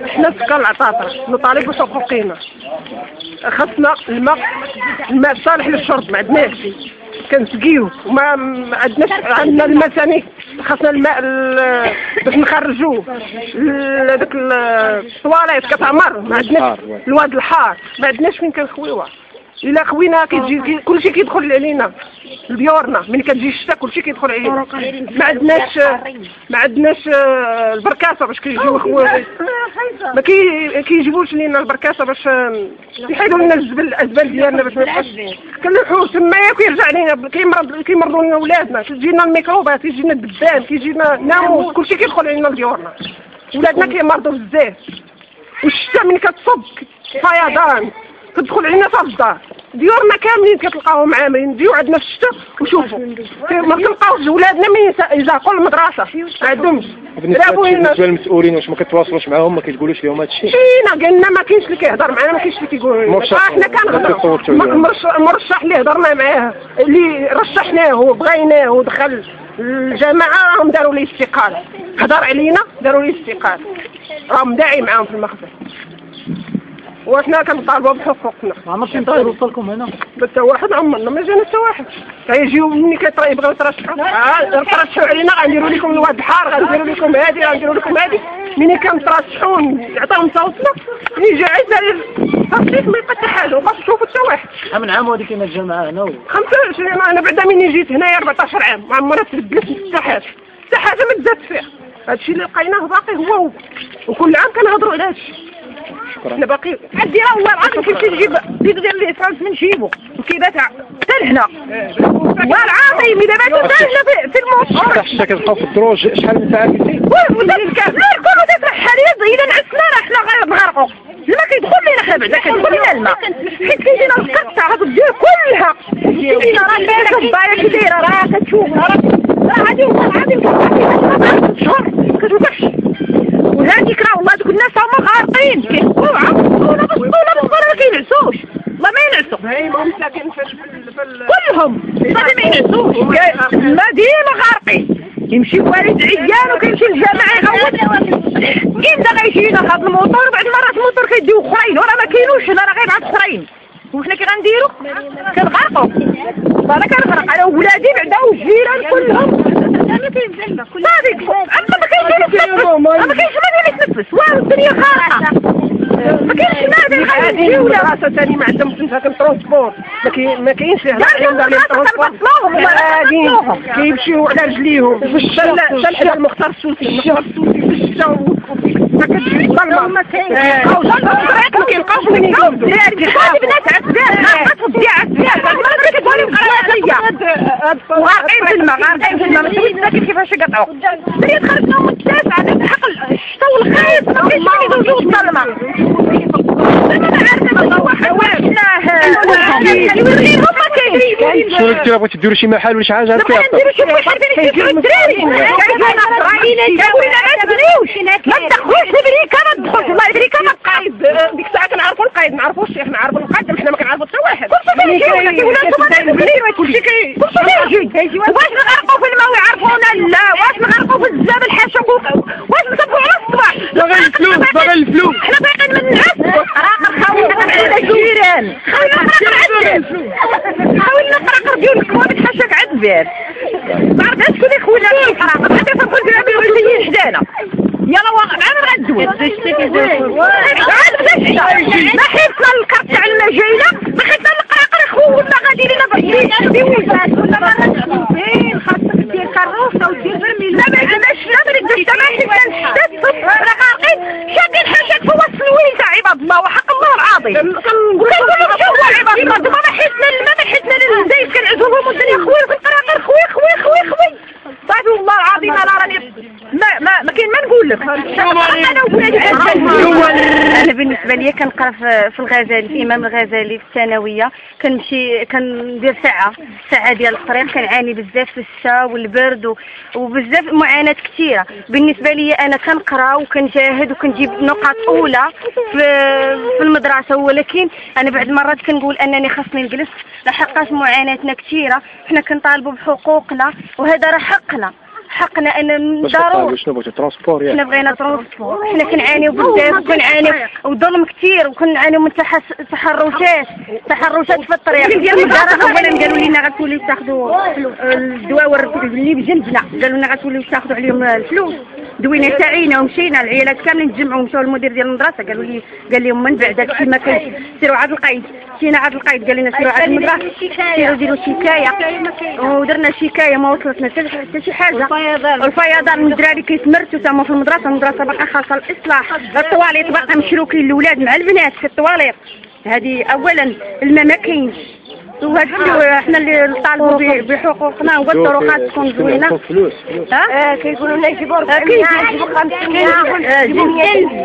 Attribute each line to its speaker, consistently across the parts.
Speaker 1: حنا سكان العطاطرة نطالب بحقوقنا. خاصنا الماء صالح للشرب، ما عندناش كنسقيو وما عندناش. عندنا الماء ثاني خاصنا الماء باش نخرجوه داك الطواليت كتعمر، ما عندناش الواد الحار، ما عندناش فين كنخويوها. الا خوينا كيجي كلشي كيدخل علينا لديورنا. ملي كتجي الشتا كلشي كيدخل علينا. ما عندناش البركاسه باش كيجيو خويا، ما كيجيبوش لينا البركاسه باش يحيدوا لنا الزبال ديالنا باش ما يبقاش كنلوحو تمايا كيرجع لينا. كيمرضوا لنا ولادنا، كيجينا الميكروبات، كيجينا الدبان، كيجينا ناموس، كلشي كيدخل علينا لديورنا. ولادنا كيمرضوا بزاف. والشتا ملي كتصب فيضان كتدخل علينا حتى للدار. ديورنا كاملين كتلقاوهم عامرين. نجيو عندنا في الشتا وشوفوا ما كنلقاوش ولادنا من يزاقوا المدرسه، ما عندهمش.
Speaker 2: بالنسبه للمسؤولين واش ما كتواصلوش معاهم؟ ما كتقولوش لهم هذا الشيء؟
Speaker 1: جينا قلنا ما كاينش اللي كيهضر معنا، ما كاينش اللي كيقول لنا. حنا كنهضروا المرشح اللي هضرنا معاه اللي رشحناه وبغيناه ودخل الجماعه راهم داروا ليه استقاله. هضر علينا داروا ليه استقاله، راهم داعي معاهم في المخزن. وحنا كنطالبوا بحقوقنا.
Speaker 3: ما عمرش ينطير وصلكم هنا؟
Speaker 1: حتى واحد عمرنا ما جانا حتى واحد. غيجيو ملي يبغيو يترشحوا يترشحوا علينا، غنديروا لكم الواد الحار، غنديروا لكم هادي، غنديروا لكم هادي. ملي كنترشحوا يعطيهم صوتنا يجي عيد التصويت ما يبقى حتى حاجه وما تشوفوا حتى واحد.
Speaker 3: شحال من عام وهادي كاينه الجماعه هنا؟
Speaker 1: 25. انا بعدا مني جيت هنايا 14 عام ما عمرنا تبدلت حتى حاجه، حتى حاجه ما تزادت فيها. هادشي اللي لقيناه باقي هو وكل عام كنهضروا على هادشي. حنا باقي عندي راه والله العظيم كيمشي يجيب ديال ليسانس من جيبو وكيبات حتى لهنا. والله العظيم الا باتوا حتى لهنا في الموت.
Speaker 2: حتى كتبقاو في الدروج شحال من ساعه قلتي؟
Speaker 1: ولا كلوا تطرح حاليا. الا نعسنا راه حنا غنغرقوا. الماء كيدخل لينا حنا بعدا كيدخل لينا الماء، حيت كيجينا القطه هذوك ديال كلها. كيجينا راه كاينه الضايه كي دايره راه كتشوفها راه غادي والله العظيم شهر كتوقفش. وهاديك راه والله دوك الناس هما غارقين كيحكوا عقوله بالصوله ما كينعسوش. والله ما ينعسوا. هم ساكن كلهم صافي ما ينعسوش. ديما غارقين. يمشي والد عيان وكيمشي للجامع يغوت. كاين دا غيجينا هاد الموتور بعد مرات الموتور كيديو اخرين وراه ما كاينوش هنا، راه غير مع اخرين. وحنا كي غنديرو كنغرقوا. انا كنغرق انا وولادي بعدا والجيران كلهم. ما كاينش الماء صافي ما كاينش ما يتنفس والو. الدنيا خارقه ما كاينش الماء بين غادي ولا راسه ثاني ما عندهم ساكن ترونسبور. ما كاينش عليهم دار لهم ترونسبور. كيمشيو على رجليهم حتى لحد المختار السوسي. المختار السوسي في الشتا ما كتجي الظلمه ما كيلقاوش من يجاوبوا. بنات عسكر ناقص الدياع عسكر ما كتقولي قرايه وغارقين في الماء. غارقين في الماء ما ساكن كيفاش يقطعوا. بديت خرجنا من التاسعه نلحق الشتا والخيط ما كاينش اللي يدوزو الظلمه. انا عارفه والله حوالنا هما كاين.
Speaker 2: شنو كنتو بغيتو ديروا شي محل ولا شي حاجه هكا؟
Speaker 1: نديروا شي محل فين يجيو الدراري. ما تدخلوش البريكه ما تدخلش. والله البريكه ما بقايد. ديك الساعه كنعرفوا القايد، ما نعرفوش الشيخ، نعرفوا القايد. حنا ما كنعرفوا حتى واحد. كلشي كيجي. واش نغرقوا في الماء ويعرفونا؟ لا. واش نغرقوا في الزبل حاشا واش نصبوا على الصباح؟ باغي الفلوس حنا باغيين من الناس. راه خاوينا الجيران حاولنا نقرقر ديال الكوابيس حاشاك عاد الباب. ما عرفتش شكون اللي خونا القراقه حتى تنقول بها بالوحدين حدانا. يلا واقع معنا غندوز ما حيتنا الكرت تاع المجيله ما حيتنا القراقر اخو ولا غادي لينا بويزات ولا مرات خاصك دير كروسه ودير برميل. لا ما عندناش لا بريك ما حيتنا راه غارقين شادين حاشاك في وسط الويزه. عباد الله وحق الله العظيم كنقول لهم عباد الله دابا ما حيتنا الماء ما حيتنا الزيت كنعزوهم والدنيا خويا في القراقر خوي صافي. والله العظيم انا راني ما كاين ما نقول لك.
Speaker 4: انا بالنسبه لي كنقرا في الغزالي في امام الغزالي في الثانويه. كندير ساعه ديال الطريق. كنعاني بزاف في الشتا والبرد وبزاف معاناه كثيره. بالنسبه لي انا كنقرا وكنجاهد وكنجيب نقاط اولى في المدرسه، ولكن انا بعد مرات كنقول انني خاصني نجلس لحقاش معاناتنا كثيره. حنا كنطالبوا بحقوقنا وهذا راه حقنا. حقنا ان
Speaker 2: باش
Speaker 4: ضروري
Speaker 2: كطالبوا شنو بغيتوا ترونسبور
Speaker 4: حنا
Speaker 2: ياك؟
Speaker 4: بغينا ترونسبور، حنا كنعانيو بزاف وكنعانيو والظلم كثير وكنعانيو من تحرشات في الطريق ديال المدارس. اولا قالوا لنا غتوليو تاخذوا الدواء اللي بجنبنا، قالوا لنا غتوليو تاخذوا عليهم الفلوس. دوينا سعينا ومشينا العيالات كاملين تجمعوا ومشاو للمدير ديال المدرسه، قال لهم من بعد هادشي ما كاينش سيروا عاد القايد. مشينا عاد القايد قال لنا سيروا عاد المدرسه، سيروا ديروا شكايه، ودرنا شكايه ما وصلتنا حتى شي حاجه. والفيضان من الدراري كيتمرتوا تما في المدرسه باقا خاصه الاصلاح. الطواليط باقا مشروكين الاولاد مع البنات في الطواليط. هذه اولا الماء ما كاينش، وهذا الشيء حنا اللي نطالبوا بحقوقنا والطرقات تكون زوينه.
Speaker 2: فلوس
Speaker 1: كيقولوا لنا يجيبوا 400 يجيبوا 500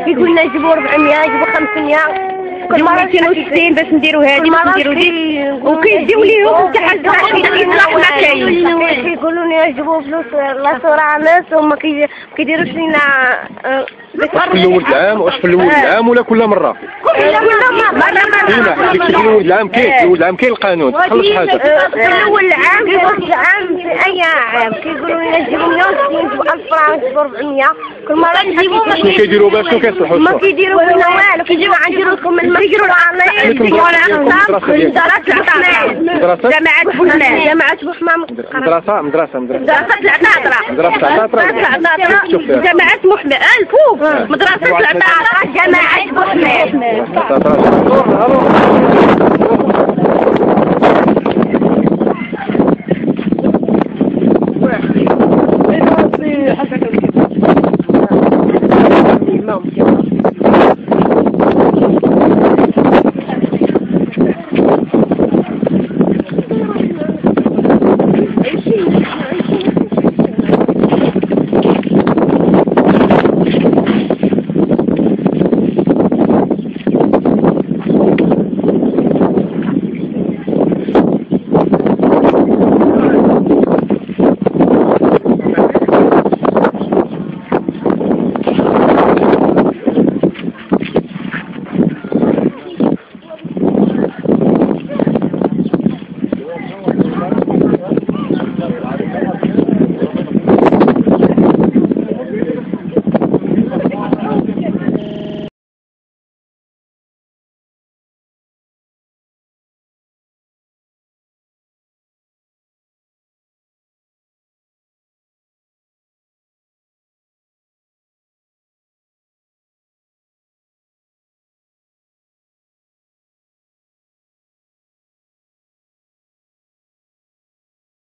Speaker 1: كيقولوا لنا يجيبوا 400 يجيبوا 500 كل مرة
Speaker 4: 260 باش نديروا هذه باش نديروا دي، وكيديو ليهم حتى حاجه الاصلاح ما كاين.
Speaker 1: كيقولوا لنا يجيبوا فلوس لا صرامات وما كيديروش لنا
Speaker 2: في الاول العام. واش في الاول العام ولا كل مره؟
Speaker 1: كل مرة
Speaker 2: في الاول العام كاين، في الاول العام كاين القانون تخلص حاجه.
Speaker 1: في الاول العام في العام في اي عام كيقولوا لنا يجيبوا 160 يجيبوا 1000 فرنك يجيبوا 400 كل مرة يجيبوا.
Speaker 2: شنو كيديروا باش شنو كيصلحوا؟
Speaker 1: ما كيديروا لنا والو، كيجيو نديروا لكم كيديروا العلايين جماعة بوحمام
Speaker 2: مدرسة
Speaker 1: مدرسة العطاطرة
Speaker 4: جماعة محمد الفوق مدرسة العطاطرة
Speaker 1: جماعة بوحمام.